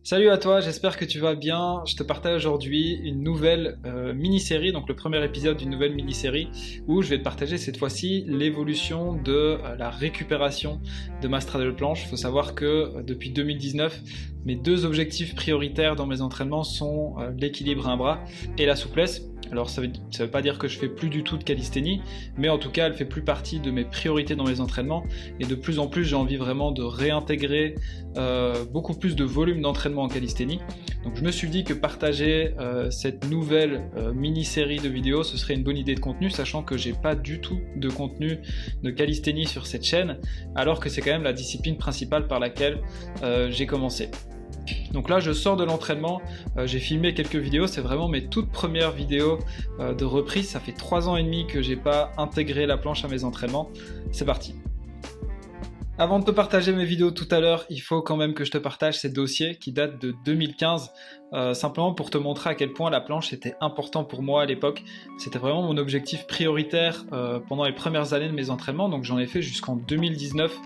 Salut à toi, j'espère que tu vas bien. Je te partage aujourd'hui une nouvelle mini-série, donc le premier épisode d'une nouvelle mini-série où je vais te partager cette fois-ci l'évolution de la récupération de ma straddle planche. Il faut savoir que depuis 2019, mes deux objectifs prioritaires dans mes entraînements sont l'équilibre à un bras et la souplesse. Alors ça veut pas dire que je fais plus du tout de calisthénie, mais en tout cas elle fait plus partie de mes priorités dans mes entraînements et de plus en plus j'ai envie vraiment de réintégrer beaucoup plus de volume d'entraînement en calisthénie. Donc je me suis dit que partager cette nouvelle mini-série de vidéos ce serait une bonne idée de contenu, sachant que j'ai pas du tout de contenu de calisthénie sur cette chaîne, alors que c'est quand même la discipline principale par laquelle j'ai commencé. Donc là je sors de l'entraînement, j'ai filmé quelques vidéos, c'est vraiment mes toutes premières vidéos de reprise, ça fait 3 ans et demi que j'ai pas intégré la planche à mes entraînements, c'est parti. Avant de te partager mes vidéos tout à l'heure, il faut quand même que je te partage ces dossiers qui datent de 2015, simplement pour te montrer à quel point la planche était important pour moi à l'époque. C'était vraiment mon objectif prioritaire pendant les premières années de mes entraînements, donc j'en ai fait jusqu'en 2019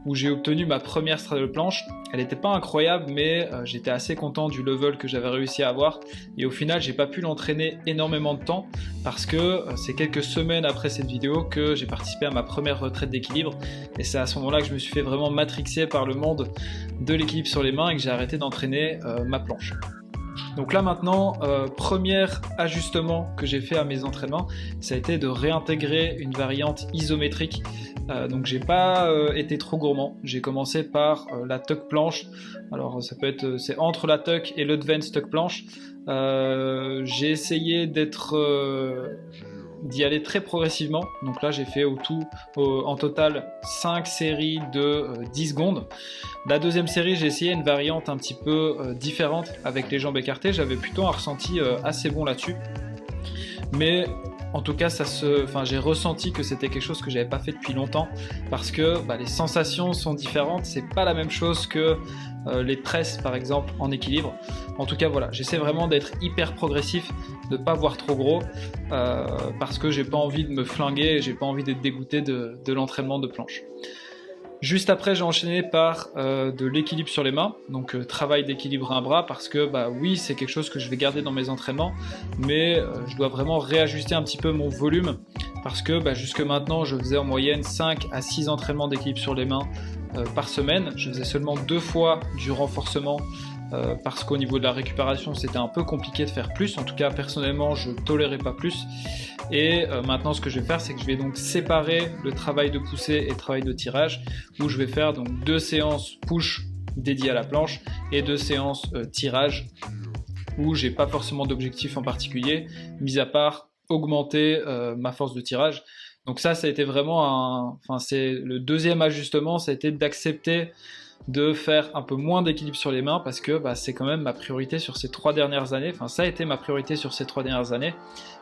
où j'ai obtenu ma première straddle planche. Elle n'était pas incroyable, mais j'étais assez content du level que j'avais réussi à avoir, et au final j'ai pas pu l'entraîner énormément de temps parce que c'est quelques semaines après cette vidéo que j'ai participé à ma première retraite d'équilibre, et c'est à ce moment là que je me suis fait vraiment matrixer par le monde de l'équilibre sur les mains et que j'ai arrêté d'entraîner ma planche. Donc là maintenant, premier ajustement que j'ai fait à mes entraînements, ça a été de réintégrer une variante isométrique. Donc j'ai pas été trop gourmand, j'ai commencé par la tuck planche. Alors ça peut être, c'est entre la tuck et l'advanced tuck planche. J'ai essayé d'y aller très progressivement, donc là j'ai fait en total 5 séries de 10 secondes. La deuxième série j'ai essayé une variante un petit peu différente avec les jambes écartées, j'avais plutôt un ressenti assez bon là-dessus, mais en tout cas j'ai ressenti que c'était quelque chose que j'avais pas fait depuis longtemps parce que les sensations sont différentes, c'est pas la même chose que les presses par exemple en équilibre. En tout cas voilà, j'essaie vraiment d'être hyper progressif, de pas voir trop gros parce que j'ai pas envie de me flinguer et j'ai pas envie d'être dégoûté de l'entraînement de planche. Juste après j'ai enchaîné par de l'équilibre sur les mains, donc travail d'équilibre à un bras, parce que oui c'est quelque chose que je vais garder dans mes entraînements, mais je dois vraiment réajuster un petit peu mon volume, parce que jusque maintenant je faisais en moyenne 5 à 6 entraînements d'équilibre sur les mains par semaine. Je faisais seulement 2 fois du renforcement parce qu'au niveau de la récupération c'était un peu compliqué de faire plus, en tout cas personnellement je tolérais pas plus. Et maintenant ce que je vais faire c'est que je vais donc séparer le travail de poussée et le travail de tirage, où je vais faire donc 2 séances push dédiées à la planche et 2 séances tirage où j'ai pas forcément d'objectif en particulier, mis à part augmenter ma force de tirage. Donc ça a été vraiment c'est le deuxième ajustement, ça a été d'accepter de faire un peu moins d'équilibre sur les mains, parce que c'est quand même ma priorité sur ces 3 dernières années, ça a été ma priorité sur ces 3 dernières années,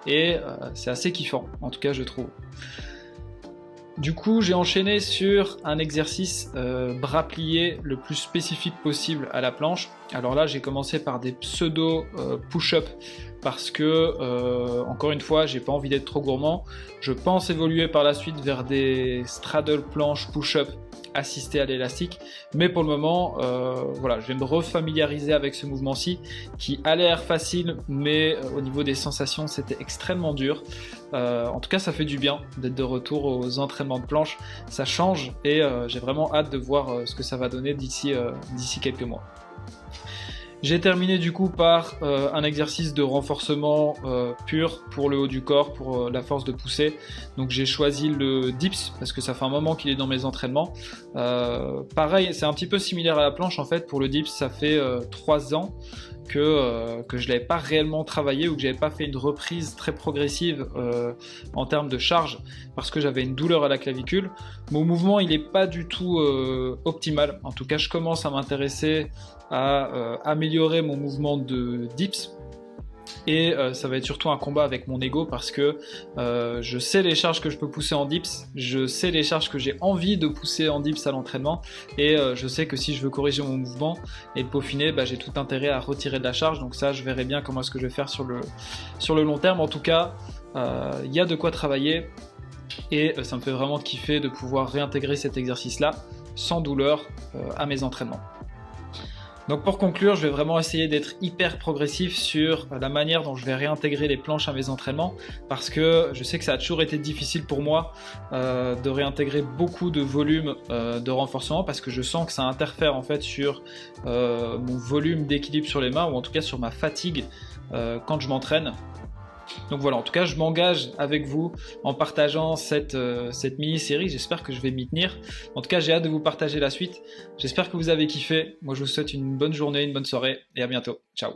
et c'est assez kiffant, en tout cas je trouve. Du coup j'ai enchaîné sur un exercice bras pliés le plus spécifique possible à la planche. Alors là j'ai commencé par des pseudo push-up, parce que encore une fois j'ai pas envie d'être trop gourmand. Je pense évoluer par la suite vers des straddle planche push-up assisté à l'élastique, mais pour le moment voilà, je vais me refamiliariser avec ce mouvement-ci qui a l'air facile, mais au niveau des sensations c'était extrêmement dur. En tout cas ça fait du bien d'être de retour aux entraînements de planche, ça change, et j'ai vraiment hâte de voir ce que ça va donner d'ici quelques mois. J'ai terminé du coup par un exercice de renforcement pur pour le haut du corps, pour la force de poussée. Donc j'ai choisi le dips parce que ça fait un moment qu'il est dans mes entraînements. Pareil, c'est un petit peu similaire à la planche en fait. Pour le dips, ça fait 3 ans que je l'avais pas réellement travaillé, ou que j'avais pas fait une reprise très progressive en termes de charge, parce que j'avais une douleur à la clavicule. Mon mouvement il est pas du tout optimal. En tout cas je commence à m'intéresser à améliorer mon mouvement de dips, et ça va être surtout un combat avec mon ego, parce que je sais les charges que je peux pousser en dips, je sais les charges que j'ai envie de pousser en dips à l'entraînement, et je sais que si je veux corriger mon mouvement et le peaufiner, j'ai tout intérêt à retirer de la charge. Donc ça je verrai bien comment est-ce que je vais faire sur le long terme. En tout cas il y a de quoi travailler, et ça me fait vraiment kiffer de pouvoir réintégrer cet exercice là sans douleur à mes entraînements. Donc pour conclure, je vais vraiment essayer d'être hyper progressif sur la manière dont je vais réintégrer les planches à mes entraînements, parce que je sais que ça a toujours été difficile pour moi de réintégrer beaucoup de volume de renforcement, parce que je sens que ça interfère en fait sur mon volume d'équilibre sur les mains, ou en tout cas sur ma fatigue quand je m'entraîne. Donc voilà, en tout cas, je m'engage avec vous en partageant cette mini-série. J'espère que je vais m'y tenir. En tout cas, j'ai hâte de vous partager la suite. J'espère que vous avez kiffé. Moi, je vous souhaite une bonne journée, une bonne soirée et à bientôt. Ciao.